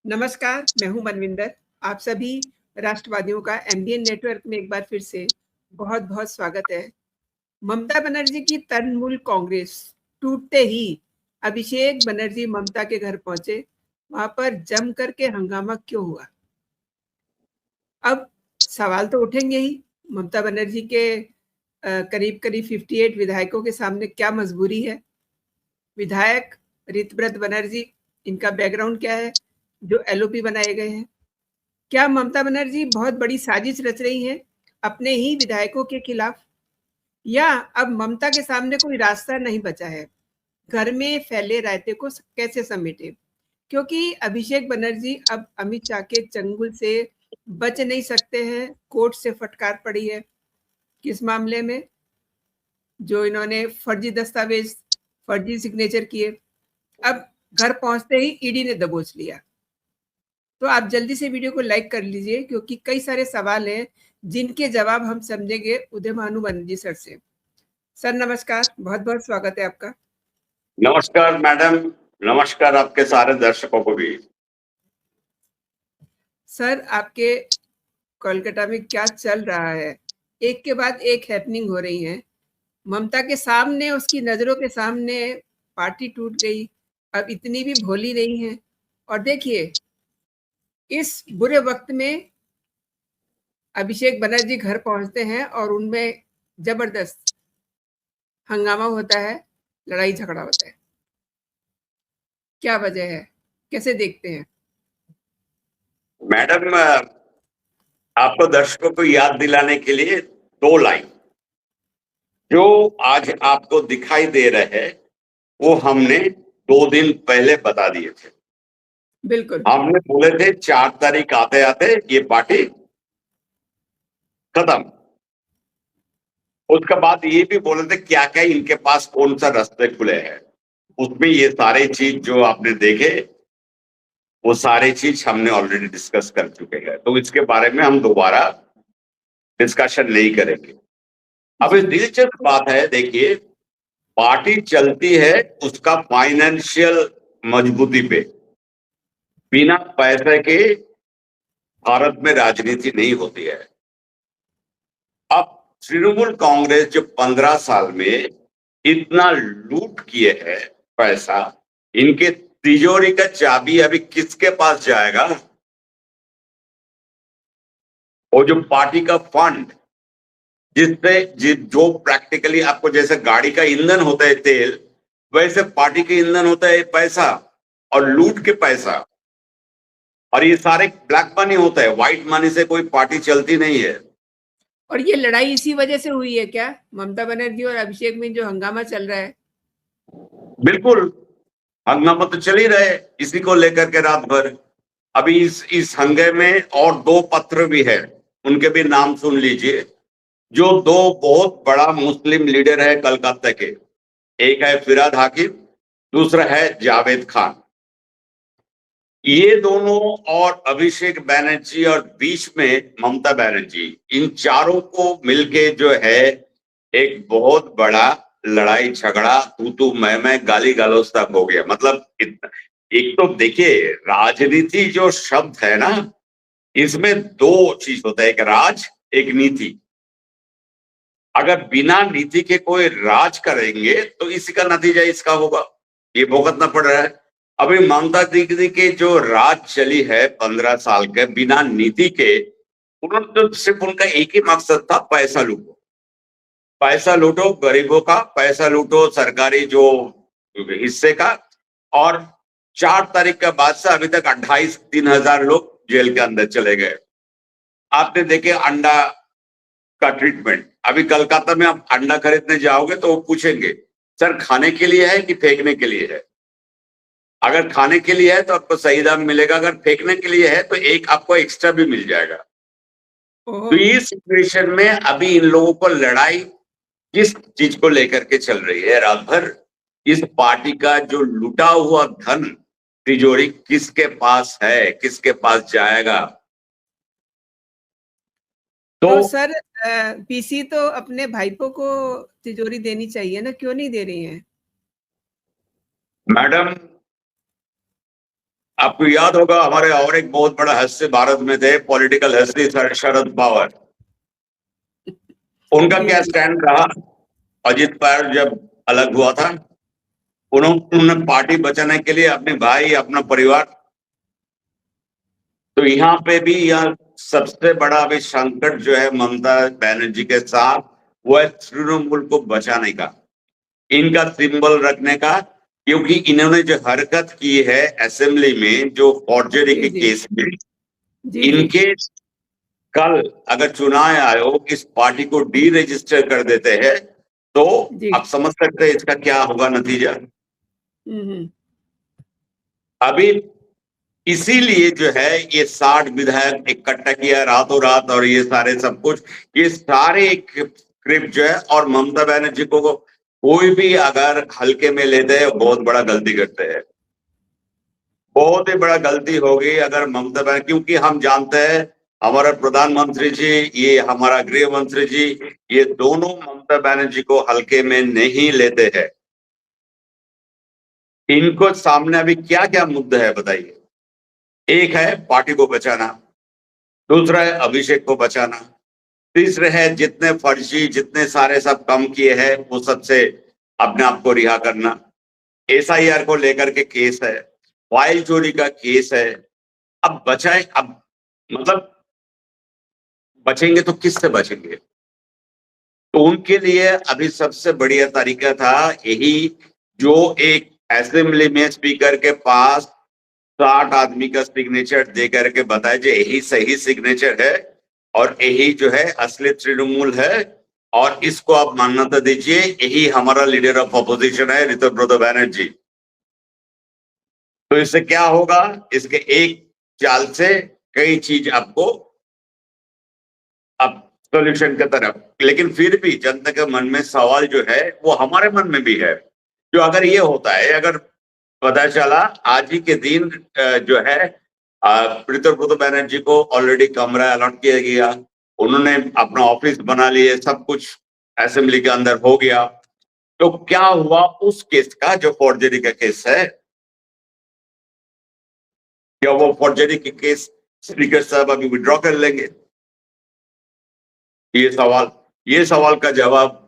नमस्कार, मैं हूँ मनविंदर। आप सभी राष्ट्रवादियों का एमबीएन नेटवर्क में एक बार फिर से बहुत-बहुत स्वागत है। ममता बनर्जी की तृणमूल कांग्रेस टूटते ही अभिषेक बनर्जी ममता के घर पहुंचे। वहां पर जम करके हंगामा क्यों हुआ? अब सवाल तो उठेंगे ही। ममता बनर्जी के करीब-करीब 58 विधायकों के सामने क्या मजबूरी है? विधायक ऋतव्रत बनर्जी, इनका बैकग्राउंड क्या है जो एलओपी बनाए गए हैं? क्या ममता बनर्जी बहुत बड़ी साजिश रच रही हैं अपने ही विधायकों के खिलाफ, या अब ममता के सामने कोई रास्ता नहीं बचा है? घर में फैले रायते को कैसे समेटे? क्योंकि अभिषेक बनर्जी अब अमित शाह के चंगुल से बच नहीं सकते हैं। कोर्ट से फटकार पड़ी है। किस मामले में? जो इन्होंने फर्जी दस्तावेज, फर्जी सिग्नेचर किए। अब घर पहुंचते ही ईडी ने दबोच लिया। तो आप जल्दी से वीडियो को लाइक कर लीजिए, क्योंकि कई सारे सवाल हैं जिनके जवाब हम समझेंगे उदयभानु बनर्जी सर से। सर नमस्कार, बहुत-बहुत स्वागत है आपका। नमस्कार मैडम, नमस्कार आपके सारे दर्शकों को भी। सर, आपके कोलकाता में क्या चल रहा है? एक के बाद एक हैपनिंग हो रही है। ममता के सामने, उसकी नजरों के सामने पार्टी टूट गई। अब इतनी भी भोली नहीं है। और देखिए, इस बुरे वक्त में अभिषेक बनर्जी घर पहुंचते हैं और उनमें जबरदस्त हंगामा होता है, लड़ाई झगड़ा होता है। क्या वजह है? कैसे देखते हैं? मैडम, आपको दर्शकों को याद दिलाने के लिए 2 लाइन जो आज आपको दिखाई दे रहे हैं वो हमने 2 दिन पहले बता दिए थे। बिल्कुल। हमने बोले थे 4 तारीख आते आते ये पार्टी खत्म। उसके बाद ये भी बोले थे क्या क्या इनके पास कौन सा रास्ते खुले हैं। उसमें ये सारे चीज जो आपने देखे वो सारी चीज हमने ऑलरेडी डिस्कस कर चुके हैं, तो इसके बारे में हम दोबारा डिस्कशन नहीं करेंगे। अब इस दिलचस्प बात है, देखिए, पार्टी चलती है उसका फाइनेंशियल मजबूती पे। बिना पैसे के भारत में राजनीति नहीं होती है। अब तृणमूल कांग्रेस जो 15 साल में इतना लूट किए है पैसा, इनके तिजोरी का चाबी अभी किसके पास जाएगा? वो जो पार्टी का फंड जिससे जो प्रैक्टिकली आपको जैसे गाड़ी का ईंधन होता है तेल, वैसे पार्टी के ईंधन होता है पैसा, और लूट के पैसा। और ये सारे ब्लैक मनी होता है, व्हाइट मनी से कोई पार्टी चलती नहीं है। और ये लड़ाई इसी वजह से हुई है क्या? ममता बनर्जी और अभिषेक में जो हंगामा चल रहा है? बिल्कुल, हंगामा तो चल ही रहे इसी को लेकर के रात भर। अभी इस हंगामे में और 2 पत्र भी है, उनके भी नाम सुन लीजिए। जो 2 बहुत बड़ा मुस्लिम लीडर है कलकत्ता के, एक है फिराद हाकिम, दूसरा है जावेद खान। ये दोनों और अभिषेक बनर्जी और बीच में ममता बनर्जी, इन चारों को मिलके जो है एक बहुत बड़ा लड़ाई झगड़ा, तू मैं गाली गलौज तक हो गया। मतलब एक तो देखिए, राजनीति जो शब्द है ना, इसमें 2 चीज होता है, एक राज, एक नीति। अगर बिना नीति के कोई राज करेंगे तो इसी का नतीजा इसका होगा, ये भुगतना पड़ रहा है। अभी ममता दीदी के जो राज चली है 15 साल के बिना नीति के, उन्होंने तो सिर्फ उनका एक ही मकसद था, पैसा लूटो, पैसा लूटो गरीबों का, पैसा लूटो सरकारी जो हिस्से का। और 4 तारीख के बाद से अभी तक 28-3000 लोग जेल के अंदर चले गए। आपने देखे अंडा का ट्रीटमेंट, अभी कलकत्ता में आप अंडा खरीदने जाओगे तो वो पूछेंगे सर खाने के लिए है कि फेंकने के लिए है। अगर खाने के लिए है तो आपको सही दाम मिलेगा, अगर फेंकने के लिए है तो एक आपको एक्स्ट्रा भी मिल जाएगा। तो इस सिचुएशन में अभी इन लोगों को लड़ाई किस चीज को लेकर के चल रही है रात भर? इस पार्टी का जो लुटा हुआ धन, तिजोरी किसके पास है, किसके पास जाएगा? तो सर, पीसी तो अपने भाईपों को तिजोरी देनी चाहिए ना, क्यों नहीं दे रही हैं? मैडम, आपको याद होगा हमारे और एक बहुत बड़ा हस्ती भारत में थे, पॉलिटिकल हस्ती शरद पवार। उनका जी क्या जी स्टैंड रहा? अजित पवार जब अलग हुआ था, उन्होंने पार्टी बचाने के लिए अपने भाई, अपना परिवार, तो यहाँ पे भी यह सबसे बड़ा अभी संकट जो है ममता बनर्जी के साथ, वो है तृणमूल को बचाने का, इनका सिंबल रखने का। क्योंकि इन्होंने जो हरकत की है असेंबली में, जो फॉर्जरी जी के जी केस में, जी जी इनके कल अगर चुनाव आयोग इस पार्टी को डी रजिस्टर कर देते हैं, तो जी आप समझ सकते हैं इसका क्या होगा नतीजा। हम्म। अभी इसीलिए जो है ये 60 विधायक इकट्ठा किया रातों रात, और ये सारे सब कुछ, ये सारे स्क्रिप्ट जो है, और ममता बनर्जी को कोई भी अगर हल्के में लेते हैं बहुत बड़ा गलती करते हैं, बहुत ही बड़ा गलती होगी अगर ममता बनर्जी, क्योंकि हम जानते हैं हमारा प्रधानमंत्री जी, ये हमारा गृह मंत्री जी, ये दोनों ममता बनर्जी को हल्के में नहीं लेते हैं। इनको सामने अभी क्या क्या मुद्दा है बताइए। एक है पार्टी को बचाना, दूसरा है अभिषेक को बचाना, तीसरे है जितने फर्जी, जितने सारे सब कम किए हैं वो सबसे अपने आप को रिहा करना, एसआईआर को लेकर के केस है, फाइल चोरी का केस है। अब बचाए, अब मतलब बचेंगे तो किससे बचेंगे? तो उनके लिए अभी सबसे बढ़िया तरीका था यही, जो एक असेंबली में स्पीकर के पास 60 आदमी का सिग्नेचर दे करके बताए जो यही सही सिग्नेचर है और यही जो है असली तृणमूल है, और इसको आप मान्यता दीजिए, यही हमारा लीडर ऑफ अपोजिशन है ऋतुव्रत बैनर्जी। तो इससे क्या होगा? इसके एक चाल से कई चीज आपको अब सोल्यूशन की तरफ, लेकिन फिर भी जनता के मन में सवाल जो है वो हमारे मन में भी है, जो अगर ये होता है, अगर पता चला आज ही के दिन जो है ऋतुव्रत बैनर्जी को ऑलरेडी कमरा अलॉट किया गया, उन्होंने अपना ऑफिस बना लिए, सब कुछ असेंबली के अंदर हो गया, तो क्या हुआ उस केस का, जो फॉर्जरी का केस है? क्या वो फॉर्जरी के केस स्पीकर साहब अभी विड्रॉ कर लेंगे? ये सवाल का जवाब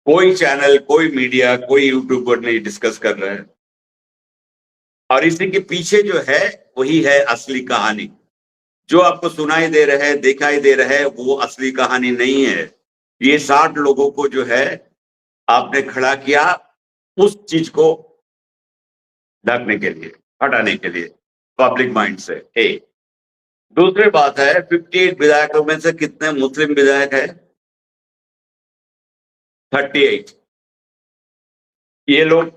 कोई चैनल, कोई मीडिया, कोई यूट्यूबर नहीं डिस्कस कर रहे हैं। और इसी के पीछे जो है वही है असली कहानी, जो आपको सुनाई दे रहे हैं, दिखाई दे रहे हैं, वो असली कहानी नहीं है। ये 60 लोगों को जो है आपने खड़ा किया उस चीज को ढकने के लिए, हटाने के लिए पब्लिक माइंड से। एक दूसरी बात है, 58 विधायकों में से कितने मुस्लिम विधायक है? 38। ये लोग,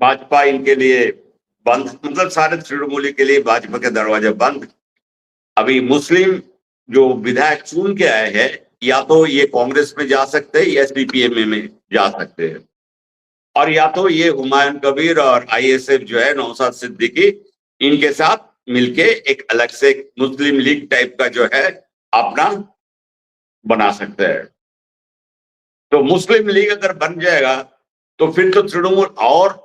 भाजपा इनके लिए बंद, मतलब सारे तृणमूली के लिए भाजपा के दरवाजे बंद। अभी मुस्लिम जो विधायक चुन के आए हैं, या तो ये कांग्रेस में जा सकते हैं या सीपीएम में जा सकते हैं, और या तो ये हुमायूं कबीर और आईएसएफ जो है नौशाद सिद्दीकी, इनके साथ मिलके एक अलग से मुस्लिम लीग टाइप का जो है अपना बना सकते हैं। तो मुस्लिम लीग अगर बन जाएगा तो फिर तो तृणमूल और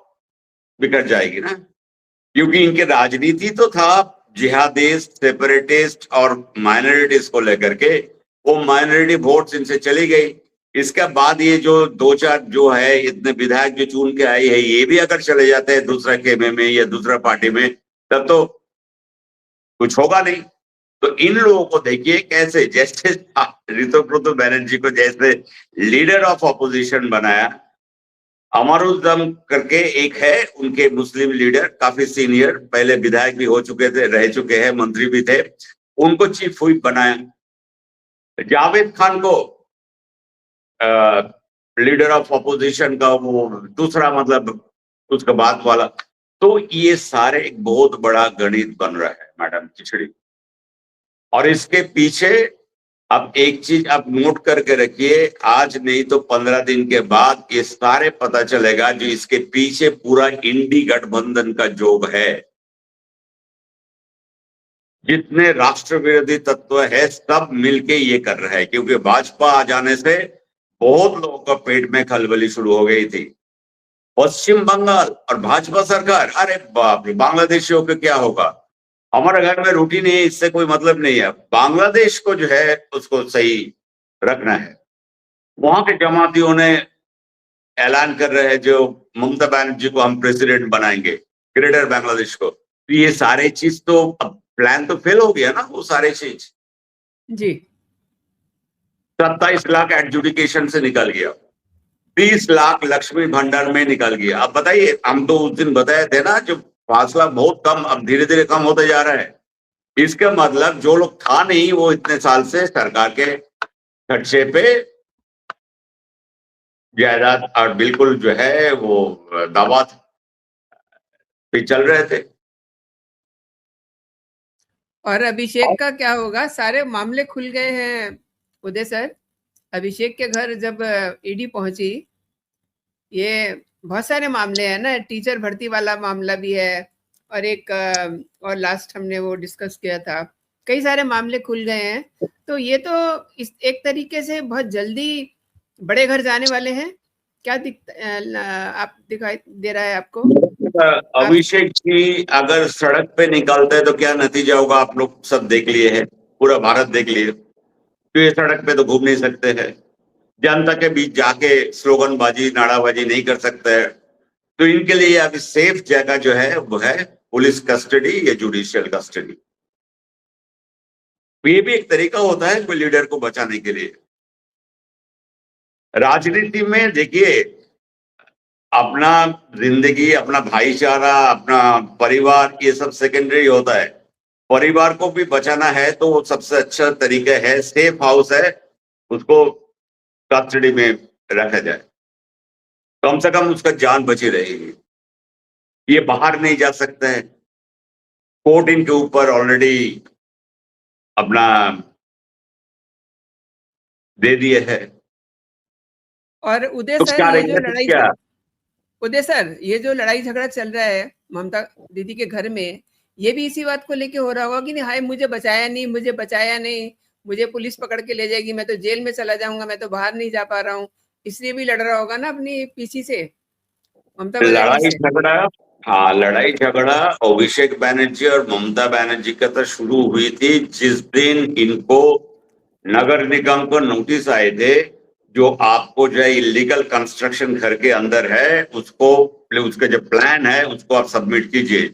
बिगड़ जाएगी ना, क्योंकि इनके राजनीति तो था जिहादिस्ट, सेपरेटिस्ट और माइनॉरिटीज को लेकर के, वो माइनॉरिटी वोट्स इनसे चली गई। इसके बाद ये जो 2-4 जो है इतने विधायक जो चुन के आए हैं, ये भी अगर चले जाते हैं दूसरा खेमे में या दूसरा पार्टी में, तब तो कुछ होगा नहीं। तो इन लोगों को देखिए कैसे, जैसे ऋतुव्रत बैनर्जी को जैसे लीडर ऑफ ऑपोजिशन बनाया, अमरुद्दम करके एक है उनके मुस्लिम लीडर, काफी सीनियर, पहले विधायक भी हो चुके थे, रह चुके हैं, मंत्री भी थे, उनको चीफ व्हिप बनाया। जावेद खान को लीडर ऑफ ऑपोजिशन का वो दूसरा, मतलब उसका बाद वाला। तो ये सारे एक बहुत बड़ा गणित बन रहा है मैडम खिचड़ी। और इसके पीछे अब एक चीज आप नोट करके रखिए, आज नहीं तो 15 दिन के बाद ये सारे पता चलेगा जो इसके पीछे पूरा इंडी गठबंधन का जोग है। जितने राष्ट्र विरोधी तत्व है सब मिलके ये कर रहे हैं, क्योंकि भाजपा आ जाने से बहुत लोगों का पेट में खलबली शुरू हो गई थी। पश्चिम बंगाल और भाजपा सरकार, अरे बाप रे, बांग्लादेशियों के क्या होगा? हमारे घर में रोटी नहीं है, इससे कोई मतलब नहीं है। बांग्लादेश को जो है उसको सही रखना है। वहां के जमातियों ने ऐलान कर रहे हैं जो ममता बनर्जी को हम प्रेसिडेंट बनाएंगे, ग्रेटर बांग्लादेश को। तो ये सारे चीज तो अब प्लान तो फेल हो गया ना, वो सारे चीज। जी 27 लाख एडजुडिकेशन से निकल गया, 30 लाख लक्ष्मी भंडार में निकल गया। अब बताइए, हम तो उस दिन बताए थे ना, जो फासला बहुत कम, अब धीरे धीरे कम होते जा रहा है। इसका मतलब जो लोग था नहीं, वो इतने साल से सरकार के खर्चे पे जायदाद और बिल्कुल जो है वो दावा पे चल रहे थे। और अभिषेक का क्या होगा? सारे मामले खुल गए हैं उदय सर। अभिषेक के घर जब ईडी पहुंची, ये बहुत सारे मामले हैं ना, टीचर भर्ती वाला मामला भी है, और एक और लास्ट हमने वो डिस्कस किया था, कई सारे मामले खुल गए हैं। तो ये तो इस एक तरीके से बहुत जल्दी बड़े घर जाने वाले हैं। क्या आप दिखाई दे रहा है आपको? अभिषेक जी अगर सड़क पे निकलते हैं तो क्या नतीजा होगा, आप लोग सब देख लिए हैं, पूरा भारत देख लिए। तो ये सड़क पे तो घूम नहीं सकते हैं, जनता के बीच जाके स्लोगनबाजी नाराबाजी नहीं कर सकते हैं। तो इनके लिए अभी सेफ जगह जो है वो है पुलिस कस्टडी या जुडिशियल कस्टडी। ये भी एक तरीका होता है कोई लीडर को बचाने के लिए। राजनीति में देखिए, अपना जिंदगी, अपना भाईचारा, अपना परिवार, ये सब सेकेंडरी होता है। परिवार को भी बचाना है तो वो सबसे अच्छा तरीका है, सेफ हाउस है, उसको कस्टडी में रखा जाए, कम से कम उसका जान बची रहेगी। ये बाहर नहीं जा सकते हैं, कोर्ट इनके ऊपर ऑलरेडी अपना दे दिए है। और उदय तो सर, क्या ये जो रहेगा लड़ाई क्या? उदय सर, ये जो लड़ाई झगड़ा चल रहा है ममता दीदी के घर में, ये भी इसी बात को लेके हो रहा होगा कि नहीं, हाय मुझे बचाया नहीं, मुझे बचाया नहीं, मुझे पुलिस पकड़ के ले जाएगी, मैं तो जेल में चला जाऊंगा, मैं तो बाहर नहीं जा पा रहा हूँ, इसलिए भी लड़ रहा होगा ना अपनी पीसी से, ममता बनर्जी लड़ाई से। झगड़ा, हाँ, लड़ाई झगड़ा अभिषेक बनर्जी और ममता बनर्जी का तो शुरू हुई थी जिस दिन इनको नगर निगम को नोटिस आए थे, जो आपको जो है इलीगल कंस्ट्रक्शन घर के अंदर है, उसको, उसका जो प्लान है उसको आप सबमिट कीजिए।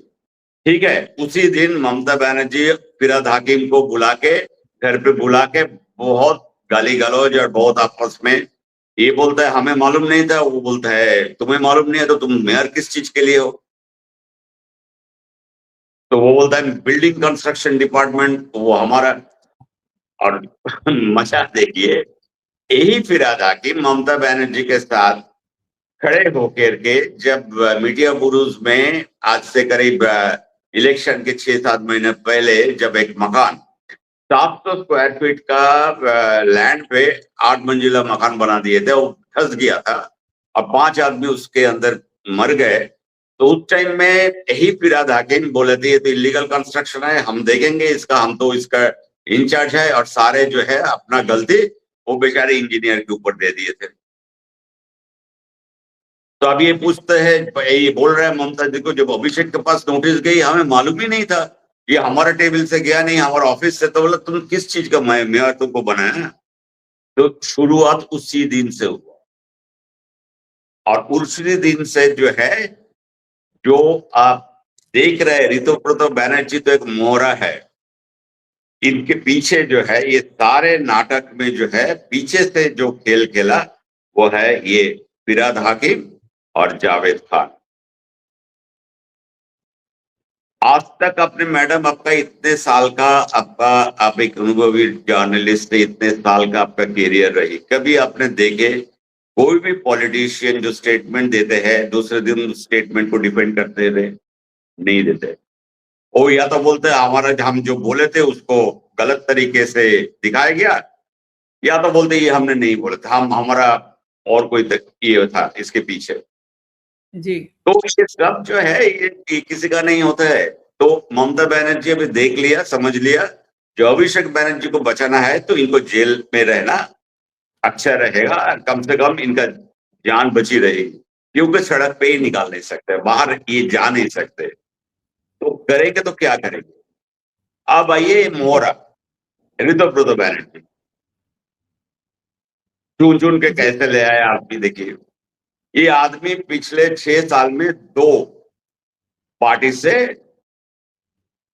ठीक है, उसी दिन ममता बनर्जी फिरहाद हाकिम को बुला के, घर पे बुला के बहुत गाली गलौज और बहुत आपस में, ये बोलता है हमें मालूम नहीं था, वो बोलता है तुम्हें मालूम नहीं है तो तुम मेयर किस चीज के लिए हो। तो वो बोलता है बिल्डिंग कंस्ट्रक्शन डिपार्टमेंट वो हमारा, और मजा देखिए, यही फिरहाद हाकिम ममता बनर्जी के साथ खड़े होकर के, जब मीडिया बुरुज में आज से करीब इलेक्शन के 6-7 महीने पहले, जब एक मकान 700 स्क्वायर फीट का लैंड पे 8 मंजिला मकान बना दिए थे, वो धस गया था, अब 5 आदमी उसके अंदर मर गए। तो उस टाइम में यही फिरहाद हाकिम बोले थे ये तो इलीगल कंस्ट्रक्शन है, हम देखेंगे इसका, हम तो इसका इंचार्ज है, और सारे जो है अपना गलती वो बेचारे इंजीनियर के ऊपर दे दिए थे। तो अब ये पूछते हैं, ये बोल रहे हैं ममता जी को, जब अभिषेक के पास नोटिस गई हमें मालूम ही नहीं था, ये हमारे टेबल से गया नहीं, हमारे ऑफिस से, तो बोला तुम किस चीज का मेयर तुमको बनाया? तो शुरुआत उसी दिन से हुआ, और उसी दिन से जो है, जो आप देख रहे हैं, ऋतुव्रत बनर्जी तो एक मोहरा है, इनके पीछे जो है ये सारे नाटक में जो है पीछे से जो खेल खेला वो है ये फिरहाद हाकिम और जावेद खान। आज तक अपने मैडम, आपका इतने साल का, आपका, आप एक अनुभवी जर्नलिस्ट है, इतने साल का आपका करियर रही, कभी आपने देखे कोई भी पॉलिटिशियन जो स्टेटमेंट देते हैं दूसरे दिन स्टेटमेंट को डिफेंड करते रहे? नहीं देते। वो या तो बोलते हैं हमारा हम जो बोले थे उसको गलत तरीके से दिखाया गया, या तो बोलते ये हमने नहीं बोला था, हम हमारा और कोई ये था इसके पीछे। जी तो ये सब जो है ये किसी का नहीं होता है। तो ममता बनर्जी अभी देख लिया, समझ लिया, जो अभिषेक बनर्जी को बचाना है तो इनको जेल में रहना अच्छा रहेगा, कम से कम इनका जान बची रहेगी। क्योंकि सड़क पे ही निकाल नहीं सकते, बाहर ये जा नहीं सकते, तो करेंगे तो क्या करेंगे। अब आइए मोहरा, ऋतुव्रत बैनर्जी चुन चुन के जी कैसे ले आए आप भी देखिए। ये आदमी पिछले 6 साल में 2 पार्टी से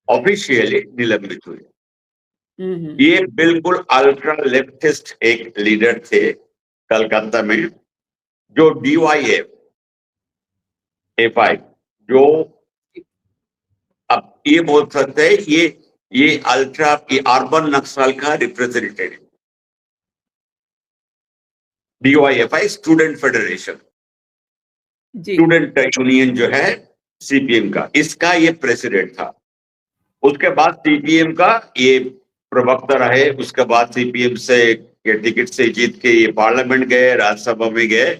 ऑफिशियली निलंबित हुए। ये बिल्कुल अल्ट्रा लेफ्टिस्ट एक लीडर थे कलकत्ता में, जो DYFI, जो अब ये बोल सकते हैं ये अल्ट्रा की अर्बन नक्सल का रिप्रेजेंटेटिव। DYFI स्टूडेंट फेडरेशन, जी स्टूडेंट यूनियन जो है CPM का, इसका ये प्रेसिडेंट था। उसके बाद CPM का ये प्रवक्ता रहे, उसके बाद CPM से के टिकट से जीत के ये पार्लियामेंट गए, राज्यसभा में गए।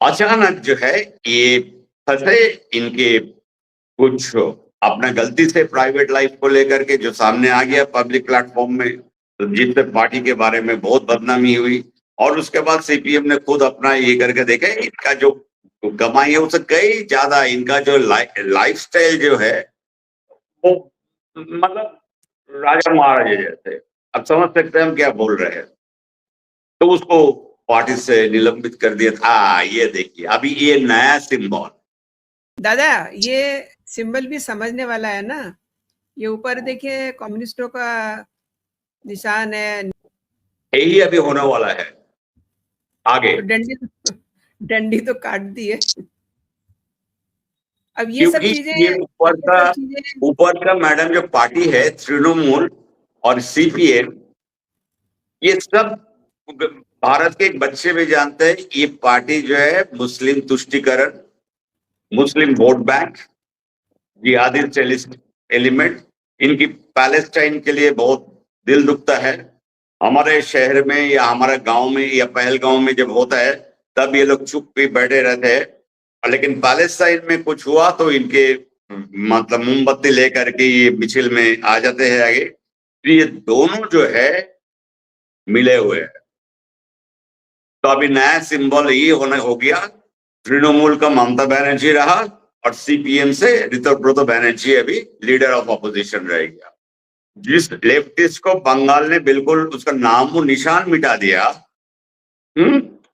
अचानक जो है ये फंसे, इनके कुछ अपना गलती से प्राइवेट लाइफ को लेकर के जो सामने आ गया पब्लिक प्लेटफॉर्म में, तो जिससे पार्टी के बारे में बहुत बदनामी हुई। और उसके बाद CPM ने खुद अपना ये करके देखा, इनका जो कमाई है उससे कई ज्यादा इनका जो लाइफस्टाइल जो है वो मतलब राजा महाराजा जैसे। अब समझ सकते हैं हम क्या बोल रहे हैं। तो उसको पार्टी से निलंबित कर दिया था। ये देखिए अभी ये नया सिंबल। दादा, ये सिंबल भी समझने वाला है ना। ये ऊपर देखिए कम्युनिस्टों का निशान है, यही अभी होने वाला है आगे, तो डंडी तो काट दी है। अब ये सब क्योंकि चीजें ये ऊपर का मैडम जो पार्टी है तृणमूल और CPM, ये सब भारत के एक बच्चे भी जानते हैं। ये पार्टी जो है मुस्लिम तुष्टीकरण, मुस्लिम वोट बैंक, जिहादी एलिमेंट, इनकी पैलेस्टाइन के लिए बहुत दिल दुखता है। हमारे शहर में या हमारे गांव में या पहलगांव में जब होता है तब ये लोग चुप भी बैठे रहते हैं, लेकिन पैलेस्टाइन में कुछ हुआ तो इनके मतलब मोमबत्ती लेकर के ये मिছিল में आ जाते हैं आगे। तो ये दोनों जो है मिले हुए हैं। तो अभी नया सिंबल ये हो गया, तृणमूल का ममता बनर्जी रहा और CPM से ऋतुव्रत बैनर्जी अभी लीडर ऑफ अपोजिशन रहेगा। जिस लेफ्टिस्ट को बंगाल ने बिल्कुल उसका नाम और निशान मिटा दिया,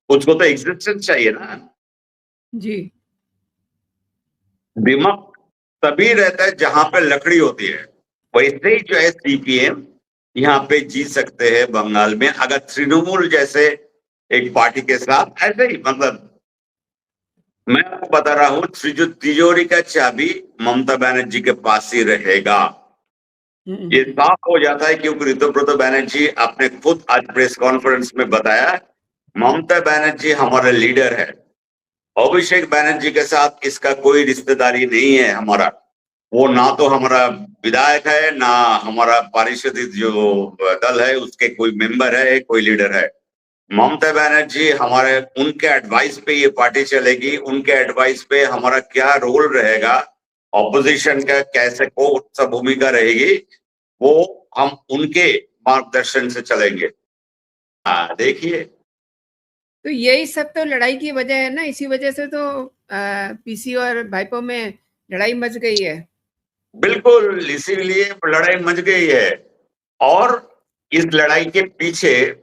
उसको तो एग्जिस्टेंस चाहिए ना। जी दिमाग तभी रहता है जहां पे लकड़ी होती है। वैसे ही जो है CPM यहाँ पे जीत सकते हैं बंगाल में, अगर तृणमूल जैसे एक पार्टी के साथ ऐसे ही। मतलब मैं आपको बता रहा हूँ, तिजोरी का चाबी ममता बनर्जी के पास ही रहेगा। ये साफ हो जाता है क्योंकि ऋतुव्रत बैनर्जी अपने खुद आज प्रेस कॉन्फ्रेंस में बताया, ममता बनर्जी हमारा लीडर है, अभिषेक बनर्जी के साथ इसका कोई रिश्तेदारी नहीं है हमारा। वो ना तो हमारा विधायक है, ना हमारा पारिषद जो दल है उसके कोई मेंबर है, कोई लीडर है। ममता बनर्जी हमारे उनके एडवाइस पे ये पार्टी चलेगी, उनके एडवाइस पे हमारा क्या रोल रहेगा, ऑपोजिशन का कैसे कौन सा भूमिका रहेगी, वो हम उनके मार्गदर्शन से चलेंगे। देखिए तो यही सब तो लड़ाई की वजह है ना, इसी वजह से तो PC और भाइपो में लड़ाई मच गई है। बिल्कुल, इसीलिए लड़ाई मच गई है। और इस लड़ाई के पीछे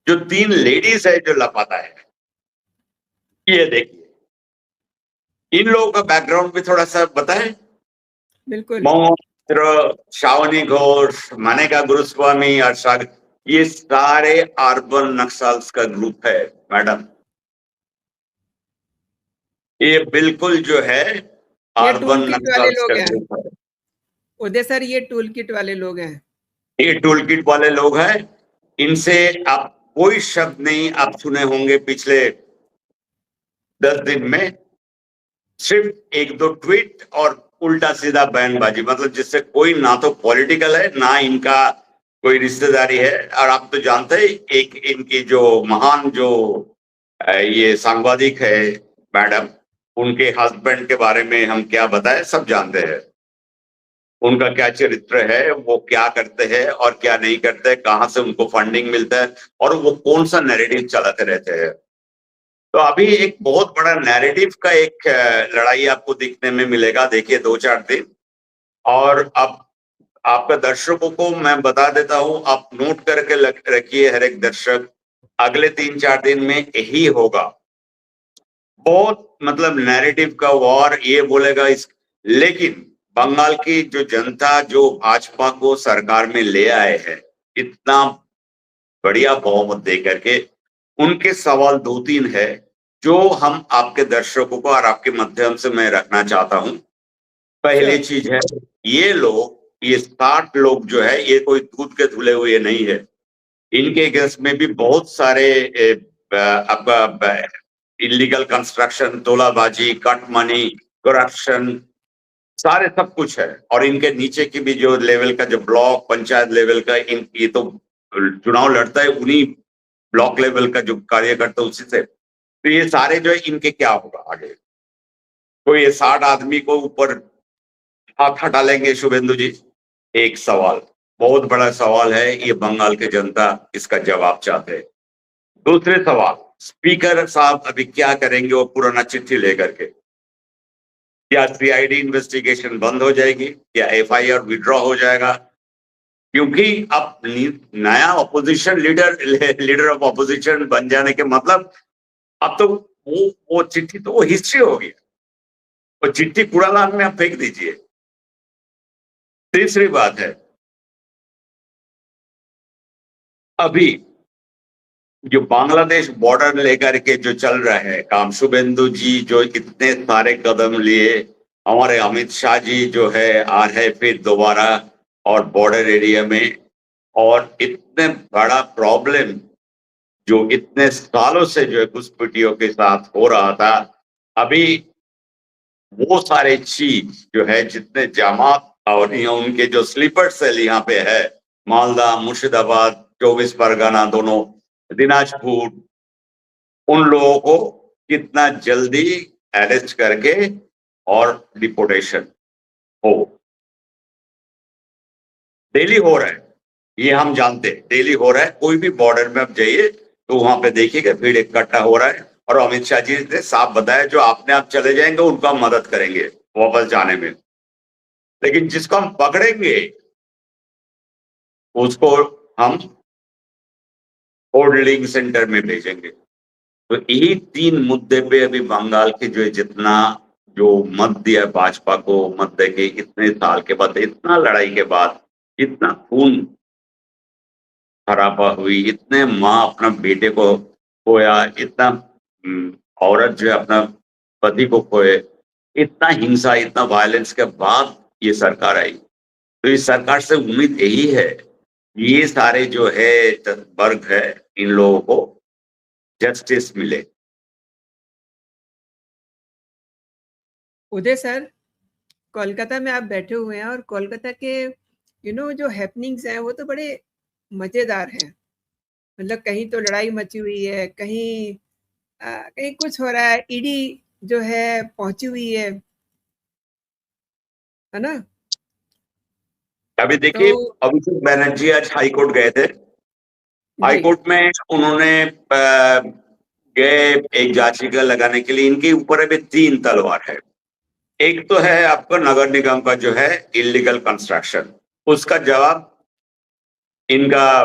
जो 3 लेडीज है जो लापता है, ये देखिए इन लोगों का बैकग्राउंड भी थोड़ा सा बताएं। बिल्कुल मोहम्मद शावनी घोष, मानेका गुरुस्वामी और ये सारे अर्बन नक्सल्स का ग्रुप है मैडम। ये बिल्कुल जो है अर्बन नक्सल्स का ग्रुप है। उदय सर, ये टूल किट वाले लोग हैं। ये टूल किट वाले लोग हैं। इनसे आप कोई शब्द नहीं आप सुने होंगे पिछले 10 दिन में, सिर्फ 1-2 ट्वीट और उल्टा सीधा बयानबाजी, मतलब जिससे कोई ना तो पॉलिटिकल है ना इनका कोई रिश्तेदारी है। और आप तो जानते हैं एक इनकी जो महान जो ये सांबादिक है मैडम, उनके हस्बैंड के बारे में हम क्या बताएं, सब जानते हैं। उनका क्या चरित्र है, वो क्या करते हैं और क्या नहीं करते, कहां से उनको फंडिंग मिलता है और वो कौन सा नैरेटिव चलाते रहते हैं। तो अभी एक बहुत बड़ा नैरेटिव का एक लड़ाई आपको दिखने में मिलेगा, देखिए 2-4 दिन। और अब आपका दर्शकों को मैं बता देता हूं, आप नोट करके रखिए हर एक दर्शक, अगले 3-4 दिन में यही होगा। बहुत मतलब नैरेटिव का वॉर ये बोलेगा इस, लेकिन बंगाल की जो जनता जो भाजपा को सरकार में ले आए हैं, इतना बढ़िया बहुमत दे करके, उनके सवाल 2-3 है जो हम आपके दर्शकों को और आपके माध्यम से मैं रखना चाहता हूं। पहली श्योर। चीज है, ये लोग, ये 60 लोग जो है, ये कोई दूध के धुले हुए नहीं है। इनके अगेंस्ट में भी बहुत सारे आपका इलीगल कंस्ट्रक्शन, तोलाबाजी, कट मनी, करप्शन, सारे सब कुछ है। और इनके नीचे की भी जो लेवल का, जो ब्लॉक पंचायत लेवल का, इन ये तो चुनाव लड़ता है उन्हीं ब्लॉक लेवल का जो कार्यकर्ता, उसी से। तो ये सारे जो है, इनके क्या होगा आगे? तो ये 60 आदमी को ऊपर हाथ हटा लेंगे शुभेंदु जी? एक सवाल, बहुत बड़ा सवाल है, ये बंगाल की जनता इसका जवाब चाहते हैं। दूसरे सवाल, स्पीकर साहब अभी क्या करेंगे वो पुराना चिट्ठी लेकर के? क्या सीआईडी इन्वेस्टिगेशन बंद हो जाएगी? क्या एफआईआर विड्रॉ हो जाएगा? क्योंकि अब नया ऑपोजिशन लीडर ऑफ ऑपोजिशन बन जाने के मतलब, अब तो वो चिट्ठी तो वो हिस्ट्री हो गया, वो चिट्ठी कूड़ादान में आप फेंक दीजिए। तीसरी बात है, अभी जो बांग्लादेश बॉर्डर लेकर के जो चल रहा है काम, शुभेंदु जी जो इतने सारे कदम लिए, हमारे अमित शाह जी जो है आ रहे फिर दोबारा और बॉर्डर एरिया में, और इतने बड़ा प्रॉब्लम जो इतने सालों से जो है घुसपैठियों के साथ हो रहा था, अभी वो सारे चीज जो है, जितने जमात और उनके जो स्लीपर सेल यहाँ पे है, मालदा, मुर्शिदाबाद, 24 परगना, दोनों दिनाजपुर, उन लोगों को कितना जल्दी अरेस्ट करके और डिपोटेशन हो। डेली हो रहा है, ये हम जानते हैं, डेली हो रहा है। कोई भी बॉर्डर में आप जाइए तो वहां पे देखिएगा भीड़ इकट्ठा हो रहा है। और अमित शाह जी ने साफ बताया, जो अपने आप चले जाएंगे उनको हम मदद करेंगे वापस जाने में, लेकिन जिसको हम पकड़ेंगे उसको हम होल्डिंग सेंटर में भेजेंगे। तो यही 3 मुद्दे पे अभी बंगाल के जो जितना जो मत दिया भाजपा को, मत दे के इतने साल के बाद, इतना लड़ाई के बाद, इतना खून खराबा हुई, इतने माँ अपना बेटे को खोया, इतना औरत जो है अपना पति को खोए, इतना हिंसा, इतना वायलेंस के बाद ये सरकार आई। तो इस सरकार से उम्मीद यही है, ये सारे जो है वर्ग है, इन लोगों को जस्टिस मिले। उदय सर, कोलकाता में आप बैठे हुए हैं और कोलकाता के जो हैपनिंग्स हैं वो तो बड़े मजेदार हैं। मतलब कहीं तो लड़ाई मची हुई है, कहीं कहीं कुछ हो रहा है, ईडी जो है पहुंची हुई है ना? अभी तो देखिए, अभिषेक बनर्जी आज हाईकोर्ट गए थे। जी, हाईकोर्ट में उन्होंने गए एक याचिका लगाने के लिए। इनके ऊपर अभी 3 तलवार है। एक तो है आपका नगर निगम का जो है इलीगल कंस्ट्रक्शन, उसका जवाब इनका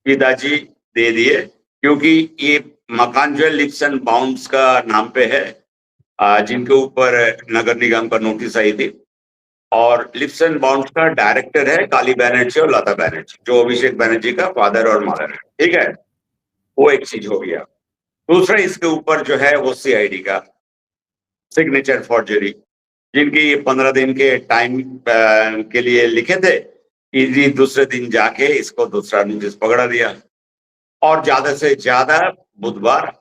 पिताजी दे दिए, क्योंकि ये मकान जो है लिप्स एंड बाउंड्स का नाम पे है, जिनके ऊपर नगर निगम का नोटिस आई थी। और लिप्स एंड बाउंड्स का डायरेक्टर है काली बनर्जी और लता बनर्जी, जो अभिषेक बनर्जी का फादर और मदर है। ठीक है, वो एक चीज हो गया। दूसरा, इसके ऊपर जो है वो सीआईडी का सिग्नेचर फॉर्जरी, जिनकी 15 दिन के टाइम के लिए लिखे थे, इजी दूसरे दिन जाके इसको दूसरा नोटिस पकड़ा दिया। और ज्यादा से ज्यादा बुधवार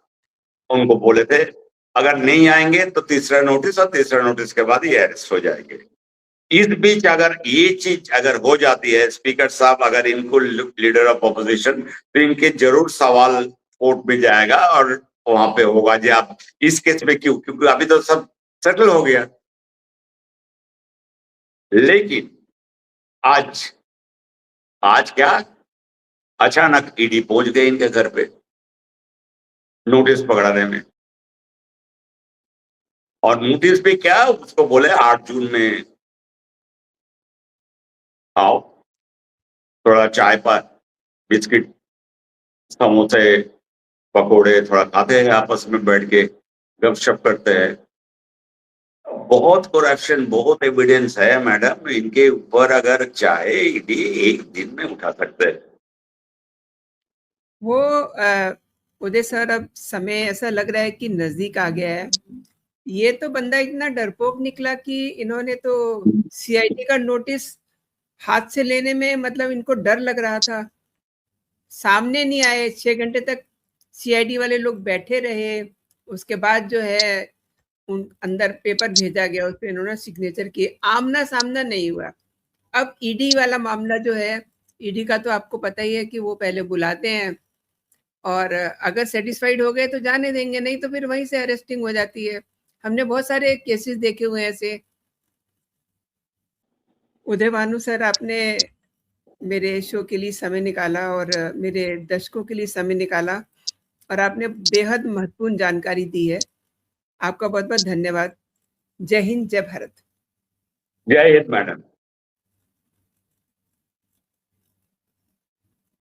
उनको बोले थे, अगर नहीं आएंगे तो तीसरा नोटिस, और तीसरा नोटिस के बाद ये अरेस्ट हो जाएंगे। इस बीच अगर ये चीज अगर हो जाती है, स्पीकर साहब अगर इनको लीडर ऑफ ऑपोजिशन, तो इनके जरूर सवाल कोर्ट में जाएगा और वहां पे होगा जी आप इस केस में क्यों, क्योंकि अभी तो सब सेटल हो गया। लेकिन आज आज क्या, अचानक ईडी पहुंच गए इनके घर पे। नोटिस पकड़ाने में। और नोटिस पे क्या, उसको बोले 8 जून में आओ, थोड़ा चाय पर बिस्किट समोसे पकोड़े थोड़ा खाते हैं, आपस में बैठ के गपशप करते हैं। बहुत करप्शन, बहुत एविडेंस है मैडम, इनके ऊपर अगर चाहे ईडी एक दिन में उठा सकते हैं। वो उदय सर, अब समय ऐसा लग रहा है कि नजदीक आ गया है। ये तो बंदा इतना डरपोक निकला कि इन्होंने तो सीआईडी का नोटिस हाथ से लेने में, मतलब इनको डर लग रहा था, सामने नहीं आए। 6 घंटे तक सीआईडी वाले लोग बैठे रहे। उसके बाद जो है उन अंदर पेपर भेजा गया, उस पे इन्होंने सिग्नेचर किए, आमना सामना नहीं हुआ। अब ईडी वाला मामला जो है, ईडी का तो आपको पता ही है कि वो पहले बुलाते हैं और अगर सेटिस्फाइड हो गए तो जाने देंगे, नहीं तो फिर वहीं से अरेस्टिंग हो जाती है। हमने बहुत सारे केसेस देखे हुए हैं ऐसे। उदय भानु सर, आपने मेरे शो के लिए समय निकाला और मेरे दर्शकों के लिए समय निकाला और आपने बेहद महत्वपूर्ण जानकारी दी है। आपका बहुत बहुत धन्यवाद। जय हिंद, जय भारत। जय हिंद मैडम।